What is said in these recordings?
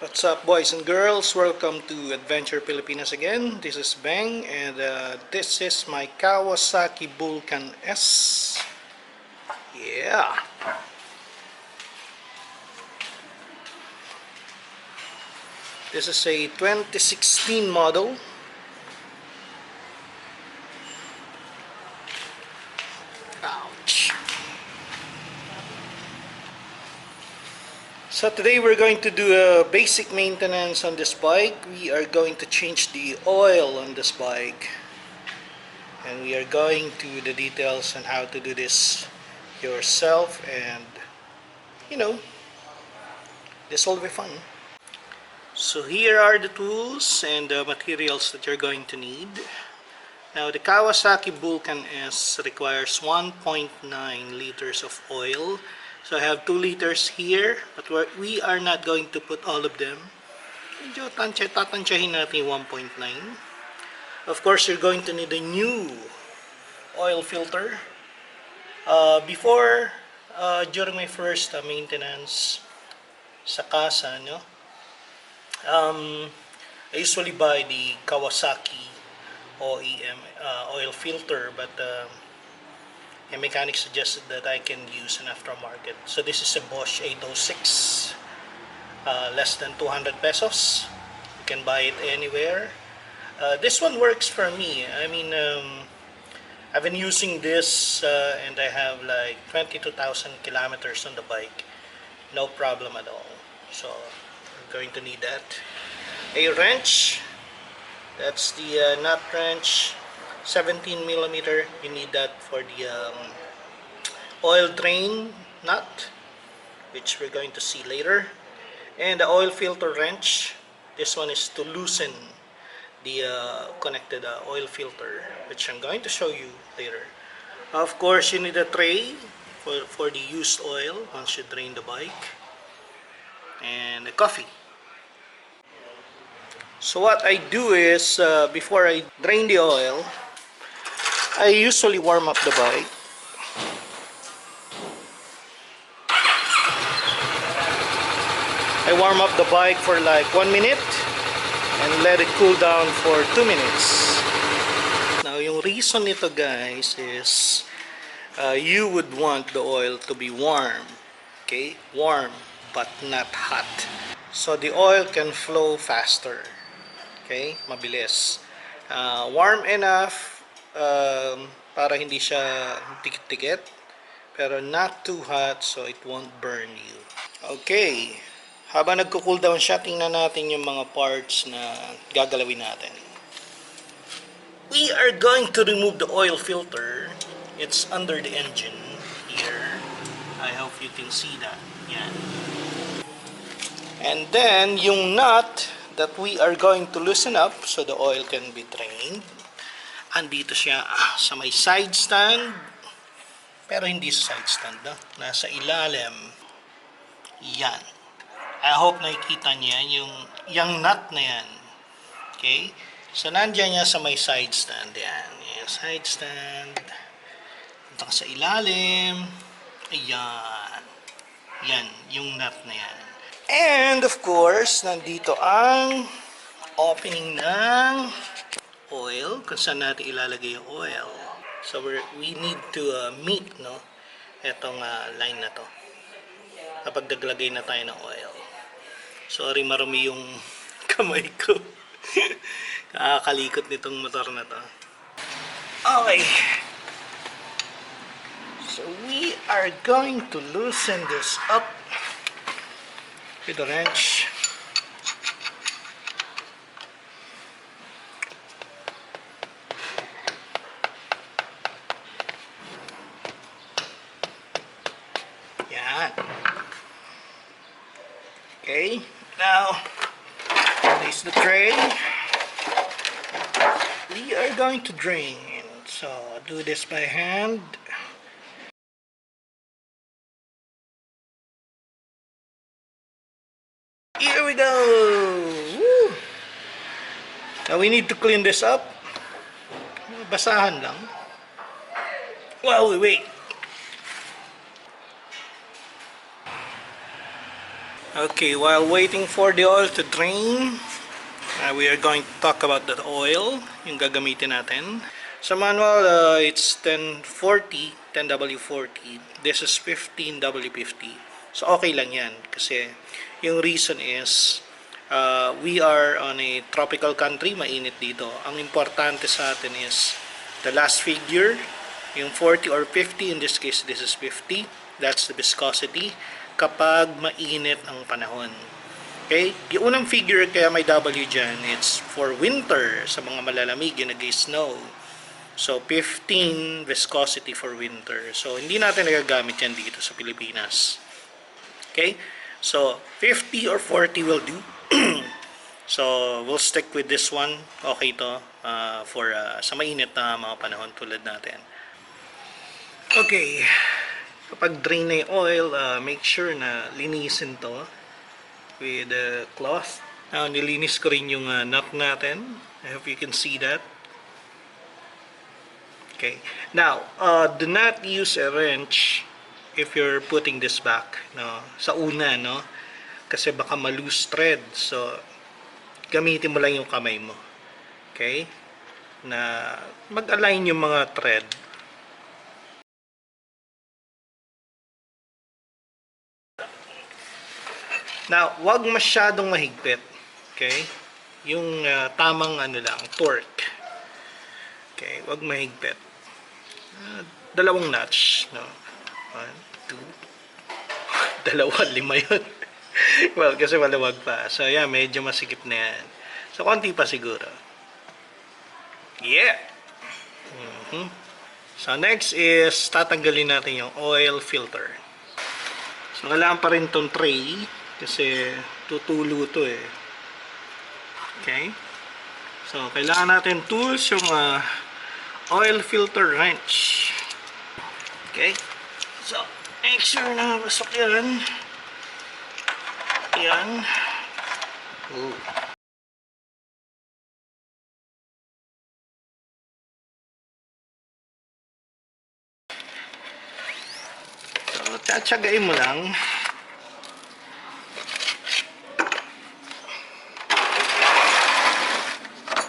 What's up, boys and girls? Welcome to Adventure Pilipinas again. This is Bang, and this is my Kawasaki Vulcan S. Yeah. This is a 2016 model. Ouch. So today we're going to do a basic maintenance on this bike. We are going to change the oil on this bike. And we are going to the details on how to do this yourself, and you know, this will be fun. So here are the tools and the materials that you're going to need. Now the Kawasaki Vulcan S requires 1.9 liters of oil. So I have 2 liters here, but we are not going to put all of them. Medyo tatansyahin natin 1.9. Of course, you're going to need a new oil filter. During my first maintenance sa casa, no? I usually buy the Kawasaki OEM oil filter, but a mechanic suggested that I can use an aftermarket. So this is a Bosch 806, less than 200 pesos. You can buy it anywhere. This one works for me. I mean, I've been using this and I have like 22,000 kilometers on the bike. No problem at all. So I'm going to need that. A wrench. That's the nut wrench. 17 millimeter. You need that for the oil drain nut, which we're going to see later. And the oil filter wrench. This one is to loosen the connected oil filter, which I'm going to show you later. Of course, you need a tray for the used oil once you drain the bike, and a coffee. So what I do is, before I drain the oil, I usually warm up the bike. I warm up the bike for like 1 minute and let it cool down for 2 minutes. Now, yung reason nito, guys, is you would want the oil to be warm. Okay? Warm, but not hot. So the oil can flow faster. Okay? Mabilis. Warm enough para hindi siya tikit-tikit, pero not too hot so it won't burn you. Okay. Habang nagko-cool down siya, tingnan natin yung mga parts na gagalawin natin. We are going to remove the oil filter. It's under the engine here. I hope you can see that. Yan. And then, yung nut that we are going to loosen up so the oil can be drained. Andito siya sa may side stand. Pero hindi sa side stand, no? Nasa ilalim. Yan. I hope nakikita niya yung nut na yan. Okay? So, nandiyan niya sa may side stand. Yan. Yan, side stand. Punta ka sa ilalim. Ayan. Yan, yung nut na yan. And, of course, nandito ang opening ng oil. Kung saan natin ilalagay yung oil. So, we need to meet, no? Etong line na to. Kapag naglagay na tayo ng oil. Sorry, marumi yung kamay ko. Nakakalikot nitong motor na to. Okay. So we are going to loosen this up with the wrench. Yan. Okay, now place the tray. We are going to drain. So do this by hand. Here we go. Woo! Now we need to clean this up. Basahan lang. While we wait. Okay, while waiting for the oil to drain, we are going to talk about the oil, yung gagamitin natin. Sa manual, it's 1040, 10W40. This is 15W50. So okay lang yan kasi yung reason is we are on a tropical country, mainit dito. Ang importante sa atin is the last figure, yung 40 or 50, in this case this is 50. That's the viscosity kapag mainit ang panahon. Okay? Yung unang figure kaya may W dyan, it's for winter, sa mga malalamig, yung nag-snow. So, 15 viscosity for winter. So, hindi natin nagagamit yan dito sa Pilipinas. Okay? So, 50 or 40 will do. So, we'll stick with this one. Okay to for sa mainit na mga panahon tulad natin. Okay. Kapag drain na yung oil, make sure na linisin to with a cloth. Now, nilinis ko rin yung nut natin. I hope you can see that. Okay. Now, do not use a wrench if you're putting this back. No? Sa una, no? Kasi baka ma-loose thread. So, gamitin mo lang yung kamay mo. Okay? Na mag-align yung mga thread. Now, wag masyadong mahigpit. Okay? Yung tamang ano lang, torque. Okay, wag mahigpit. Dalawang notch, no? 1, 2. Dalawa, 5 yun. Well, kasi maluwag pa. So, yeah, medyo masikip na yan. So, konti pa siguro. Yeah! So, next is tatanggalin natin yung oil filter. So, kailangan pa rin itong tray kasi tutulo to eh. Okay? So, kailangan natin tools yung oil filter wrench. Okay? So, make sure na pasok yan. Yan. Ooh. So, tatsagain mo lang.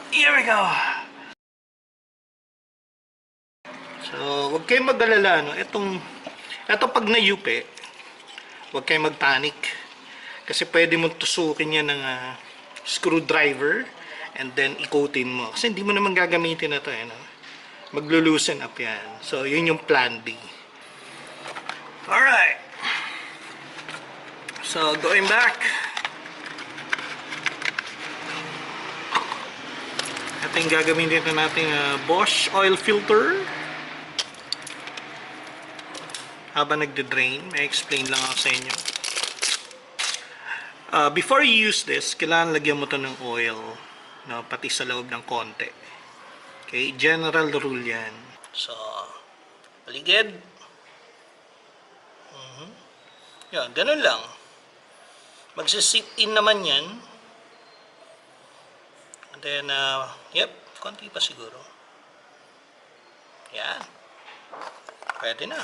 Here we go. So, huwag kayong mag-alala, no? Ito pag nayupi, huwag kayong mag-panic. Kasi pwede mong tusukin yan ng screwdriver and then ikotin mo. Kasi hindi mo naman gagamitin na ito, eh, no? Maglo-loosen up yan. So, yun yung plan B. Alright. So, going back. Ito yung gagamitin natin Bosch oil filter. Habang nagde-drain, may explain lang ako sa inyo. Before you use this, kailangan lagyan mo to ng oil, no, pati sa loob ng konti. Okay, general rule yan. So, paligid. Yan, ganun lang. Magsi-sit in naman yan. And then, yep, konti pa siguro. Yan. Pwede na.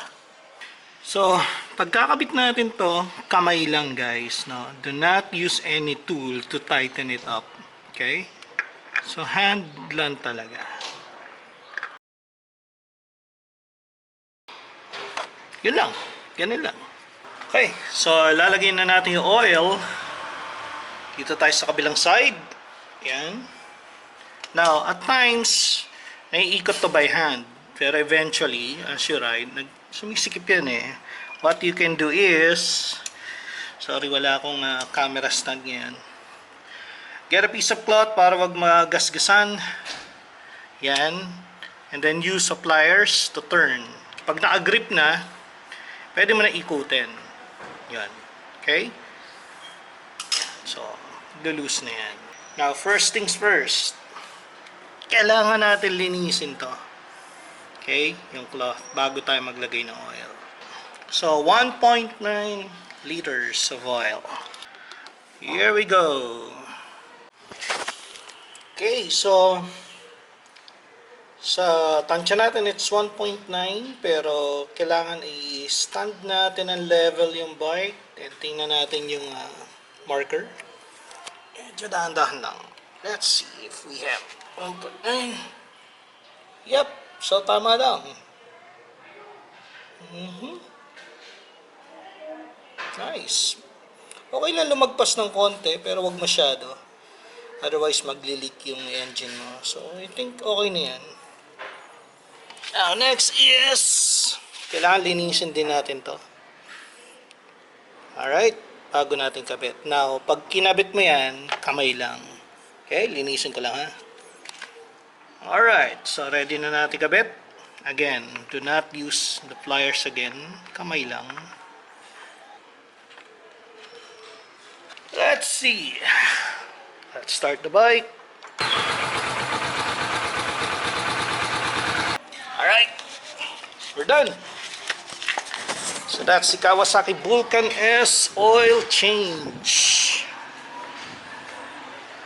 So, pagkakabit natin to, kamay lang guys, no? Do not use any tool to tighten it up. Okay? So, hand lang talaga. Yun lang. Ganun lang. Okay. So, lalagay na natin yung oil. Dito tayo sa kabilang side. Yan. Now, at times, naiikot to by hand. Pero eventually, as you ride, sumisikip yan eh. What you can do is, sorry wala akong camera stand ngayon. Get a piece of cloth para wag magasgasan. Yan. And then use pliers to turn. Pag naka-grip na, pwede mo na ikutin. Yan. Okay? So, lulus na yan. Now, first things first. Kailangan natin linisin to. Okay? Yung cloth bago tayo maglagay ng oil. So, 1.9 liters of oil. Here we go. Okay, so sa tansya natin it's 1.9 pero kailangan i-stand natin ang level yung bike and tingnan natin yung marker. Medyo dahan-dahan lang. Let's see if we have 1.9. Yep, so tama lang. Nice. Okay lang lumagpas ng konti pero wag masyado. Otherwise magli-leak yung engine mo. So I think okay na yan. Now next is kailangan linisin din natin to. Alright, bago natin kabit. Now pag kinabit mo yan, kamay lang. Okay, linisin ko lang ha. Alright, so ready na natin kabit. Again, do not use the pliers again. Kamay lang. Let's see. Let's start the bike. Alright, we're done. So that's the Kawasaki Vulcan S oil change.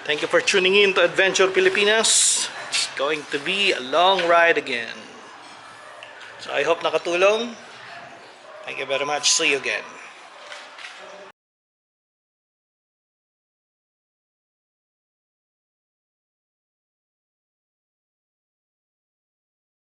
Thank you for tuning in to Adventure Pilipinas. It's going to be a long ride again. So I hope nakatulong. Thank you very much. See you again.